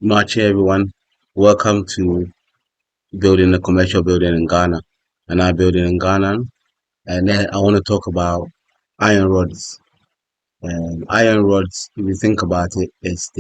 Much everyone. Welcome to building a commercial building in Ghana. And I build it in Ghana. And then I want to talk about iron rods. Iron rods, if you think about it, it's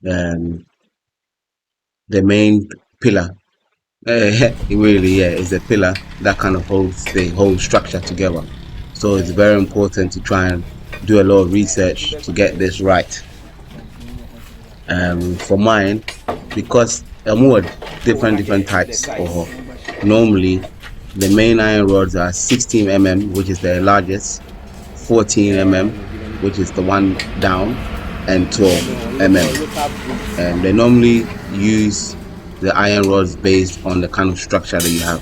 um, the main pillar. It really, yeah, it's the pillar that kind of holds the whole structure together. So it's very important to try and do a lot of research to get this right. For mine, because more different types or normally the main iron rods are 16 mm, which is the largest, 14 mm, which is the one down, and 12 mm. And they normally use the iron rods based on the kind of structure that you have.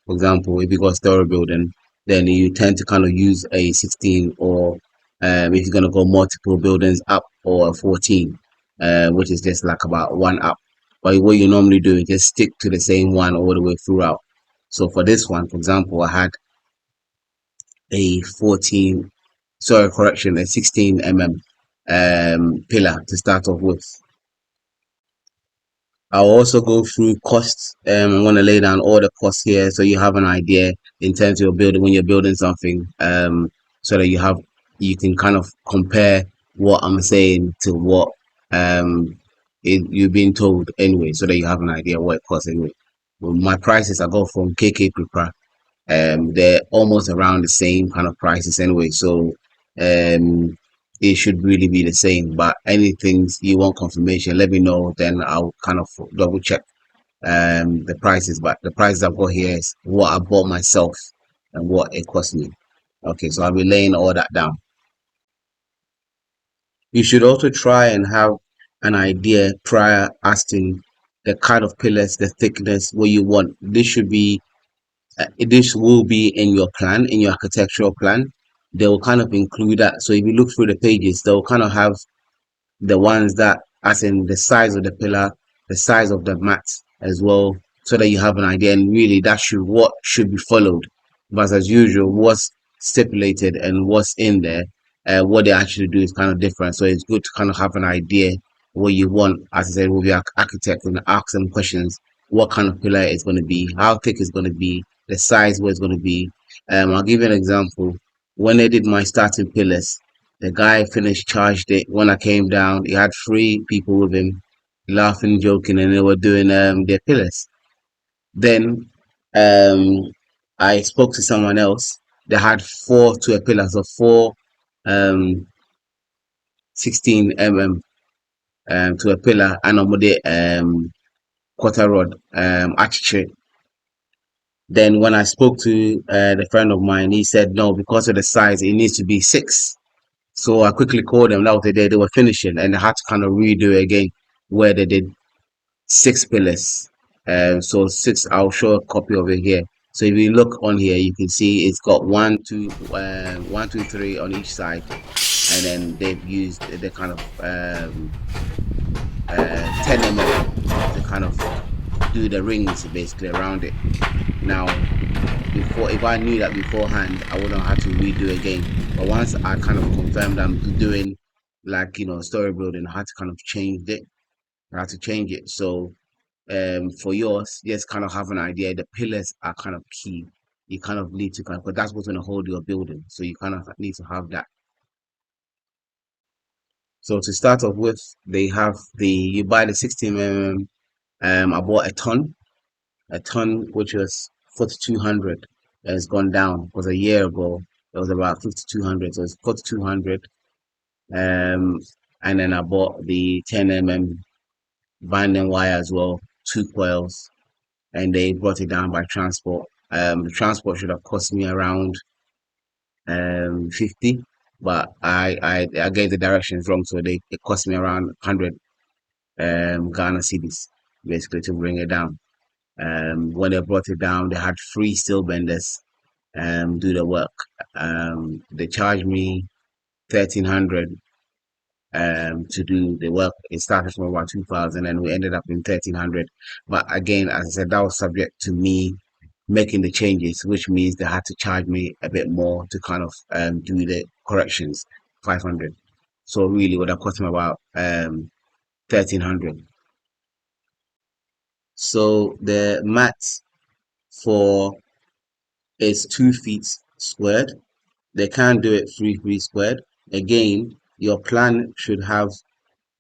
For example, if you got a story building, then you tend to kind of use a 16, or if you're going to go multiple buildings up, or a 14, which is just like about one up. But what you normally do is just stick to the same one all the way throughout. So for this one, for example, I had a 14, sorry, correction, a 16 mm pillar to start off with. I'll also go through costs. I'm going to lay down all the costs here so you have an idea in terms of your building when you're building something, so that you can kind of compare what I'm saying to what you've been told anyway, so that you have an idea what it costs anyway. Well, my prices I go from KK Prepra. They're almost around the same kind of prices anyway, so um, it should really be the same. But anything you want confirmation, let me know. Then I'll kind of double check the prices. But the prices I've got here is what I bought myself and what it cost me. Okay, so I'll be laying all that down. You should also try and have an idea prior asking the kind of pillars, the thickness, what you want. This will be in your plan, in your architectural plan. They will kind of include that. So if you look through the pages, they'll kind of have the ones that, as in the size of the pillar, the size of the mat as well, so that you have an idea. And really, that should what should be followed. But as usual, what's stipulated and what's in there, what they actually do is kind of different. So it's good to kind of have an idea what you want. As I said, with your architect, and ask them questions: what kind of pillar it's going to be, how thick it's going to be, the size where it's going to be. I'll give you an example. When they did my starting pillars, the guy finished, charged it. When I came down, he had three people with him, laughing, joking, and they were doing their pillars. Then um, I spoke to someone else. They had four to a pillar, so four um, 16 mm to a pillar, and on the quarter rod architrave. Then when I spoke to the friend of mine, he said no, because of the size, it needs to be six. So I quickly called them. That was the day they were finishing, and they had to kind of redo it again, where they did six pillars. So six. I'll show a copy of it here. So if you look on here, you can see it's got one, two, three on each side, and then they've used the kind of 10 mm to kind of do the rings basically around it. Now, before, if I knew that beforehand, I wouldn't have to redo again. But once I kind of confirmed I'm doing, like, story building, I had to kind of change it. I had to change it. So for yours, just kind of have an idea. The pillars are kind of key. You kind of need to but that's what's going to hold your building. So you kind of need to have that. So to start off with, they have you buy the 16 mm. I bought a ton, which was 4,200. Has gone down because a year ago it was about 5,200, so it's 4,200. Um, and then I bought the 10 mm binding wire as well, two coils, and they brought it down by transport. The transport should have cost me around 50, but I gave the directions wrong, so it cost me around 100 Ghana cedis basically to bring it down. When they brought it down, they had three steel benders do the work. They charged me 1,300 to do the work. It started from about 2,000, and we ended up in 1,300. But again, as I said, that was subject to me making the changes, which means they had to charge me a bit more to kind of do the corrections, 500. So really, would have cost him about 1,300. So the mat for is 2 feet squared. They can't do it 3 feet squared. Again, your plan should have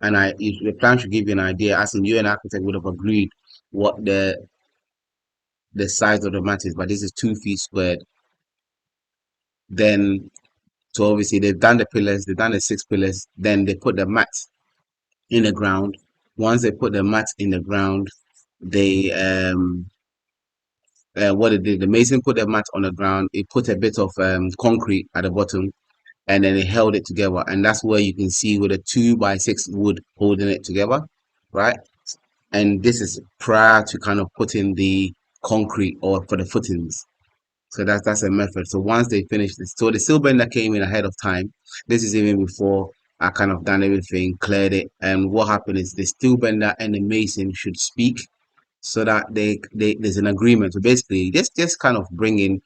the plan should give you an idea. As in, you and architect would have agreed what the size of the mat is, but this is 2 feet squared. Then, so obviously they've done the pillars, they've done the 6 pillars. Then they put the mat in the ground. Once they put the mat in the ground, they what they did, the mason put the mat on the ground. It put a bit of concrete at the bottom, and then they held it together. And that's where you can see with a 2x6 wood holding it together, right? And this is prior to kind of putting the concrete or for the footings. So that's a method. So once they finish this, so the steel bender came in ahead of time. This is even before I kind of done everything, cleared it. And what happened is the steel bender and the mason should speak so that they there's an agreement. So basically, just kind of bring in,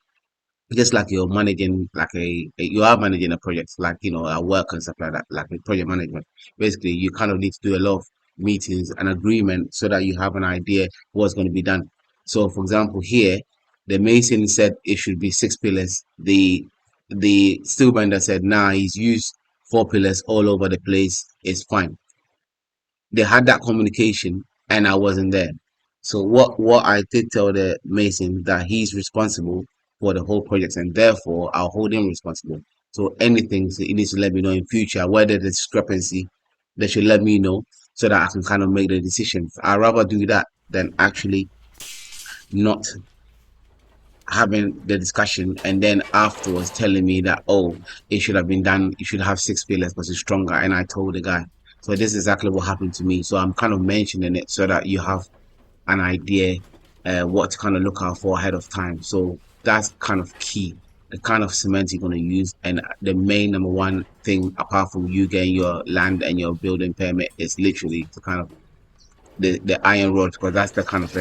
just like you're managing like you are managing a project, like a work and stuff like that, like a project management. Basically, you kind of need to do a lot of meetings and agreement so that you have an idea what's going to be done. So for example, here the mason said it should be 6 pillars. The steel bender said nah, he's used 4 pillars all over the place, it's fine. They had that communication and I wasn't there. So what I did tell the mason that he's responsible for the whole project and therefore I'll hold him responsible. So anything, so he needs to let me know in future whether there's discrepancy, they should let me know so that I can kind of make the decisions. I'd rather do that than actually not having the discussion and then afterwards telling me that, oh, it should have been done, you should have 6 pillars because it's stronger. And I told the guy. So this is exactly what happened to me. So I'm kind of mentioning it so that you have an idea what to kind of look out for ahead of time. So that's kind of key. The kind of cement you're going to use, and the main number one thing apart from you getting your land and your building permit is literally the kind of the iron rod, because that's the kind of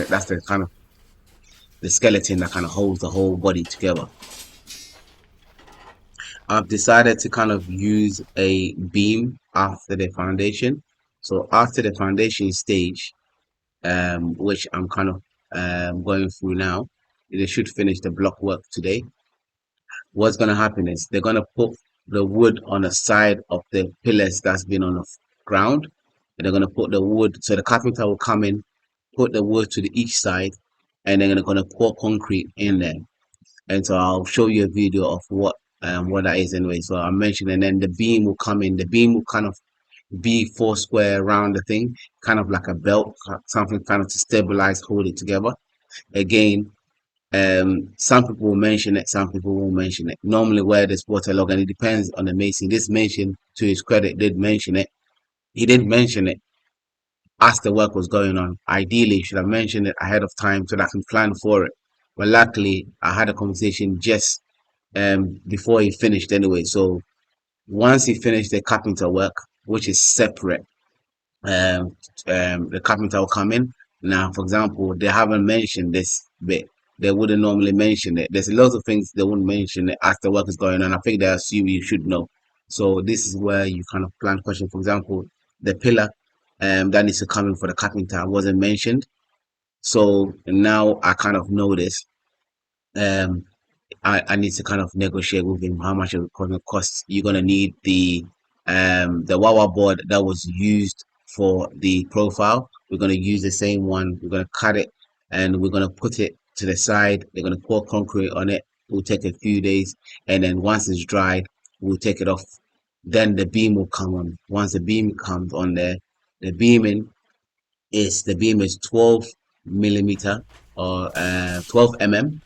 the skeleton that kind of holds the whole body together. I've decided to kind of use a beam after the foundation. So after the foundation stage, which I'm kind of going through now, they should finish the block work today. What's going to happen is they're going to put the wood on the side of the pillars that's been on the ground. And they're going to put the wood, so the carpenter will come in, put the wood to the each side, and they're going to pour concrete in there. And so I'll show you a video of what that is anyway. So I mentioned, and then the beam will come in. The beam will kind of be 4 square around the thing, kind of like a belt, something kind of to stabilize, hold it together. Again, some people will mention it, some people won't mention it. Normally where there's waterlog, and it depends on the mason. This mason, to his credit, did mention it. He did mention it as the work was going on. Ideally, he should have mentioned it ahead of time so that I can plan for it. But luckily, I had a conversation just before he finished anyway. So once he finished the carpenter work, which is separate, the carpenter will come in. Now, for example, they haven't mentioned this bit. They wouldn't normally mention it. There's lots of things they wouldn't mention it as the work is going on. I think they assume you should know. So this is where you kind of plan question. For example, the pillar that needs to come in for the carpenter wasn't mentioned. So now I kind of know this. Um, I need to kind of negotiate with him how much it going to cost. You're gonna need the Wawa board that was used for the profile. We're gonna use the same one. We're gonna cut it and we're gonna put it to the side. They're gonna pour concrete on it. It will take a few days, and then once it's dried, we'll take it off. Then the beam will come on. Once the beam comes on there, the beam is 12 millimeter or 12 mm.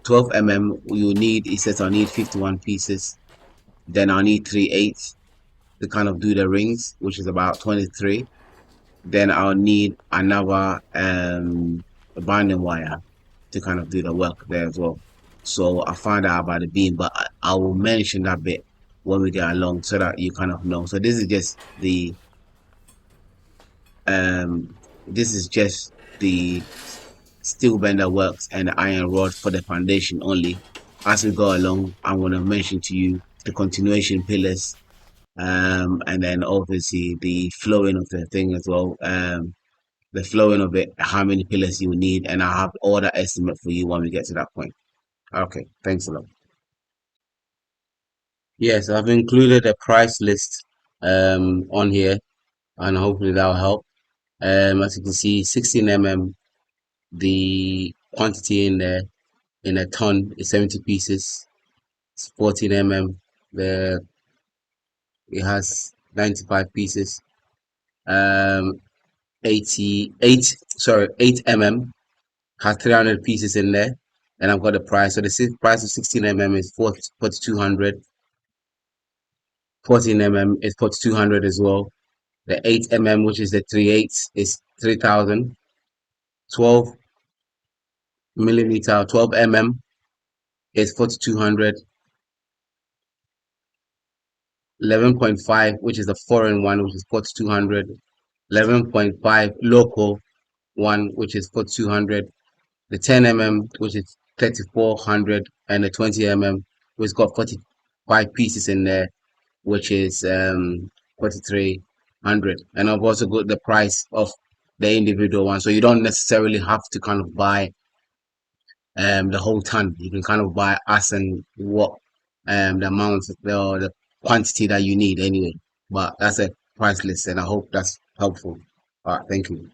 12 mm you need, it says I need 51 pieces, then I need 3/8 to kind of do the rings, which is about 23. Then I'll need another binding wire to kind of do the work there as well. So I found out about the beam, but I will mention that bit when we get along so that you kind of know. So this is just the steel bender works and the iron rod for the foundation only. As we go along, I'm going to mention to you the continuation pillars And then obviously the flowing of the thing as well. The flowing of it, how many pillars you need, and I'll have all that estimate for you when we get to that point. Okay, thanks a lot. Yes, I've included a price list on here, and hopefully that'll help. As you can see, 16 mm, the quantity in there in a ton is 70 pieces. It's 14 mm, the it has 95 pieces. Um, 8 mm has 300 pieces in there, and I've got the price. So the price of 16 mm is 4,200. 14 mm is 4,200 as well. The 8 mm, which is the 3/8, is 3,000. 12 millimeter, 12 mm is 4,200. 11.5, which is the foreign one, which is 4,200. 11.5 local one, which is 4,200. The 10 mm, which is 3,400, and the 20 mm, which got 45 pieces in there, which is 4,300. And I've also got the price of the individual one, so you don't necessarily have to kind of buy the whole ton. You can kind of buy us and what the amount, the quantity that you need anyway. But that's a price list, and I hope that's helpful. All right, thank you.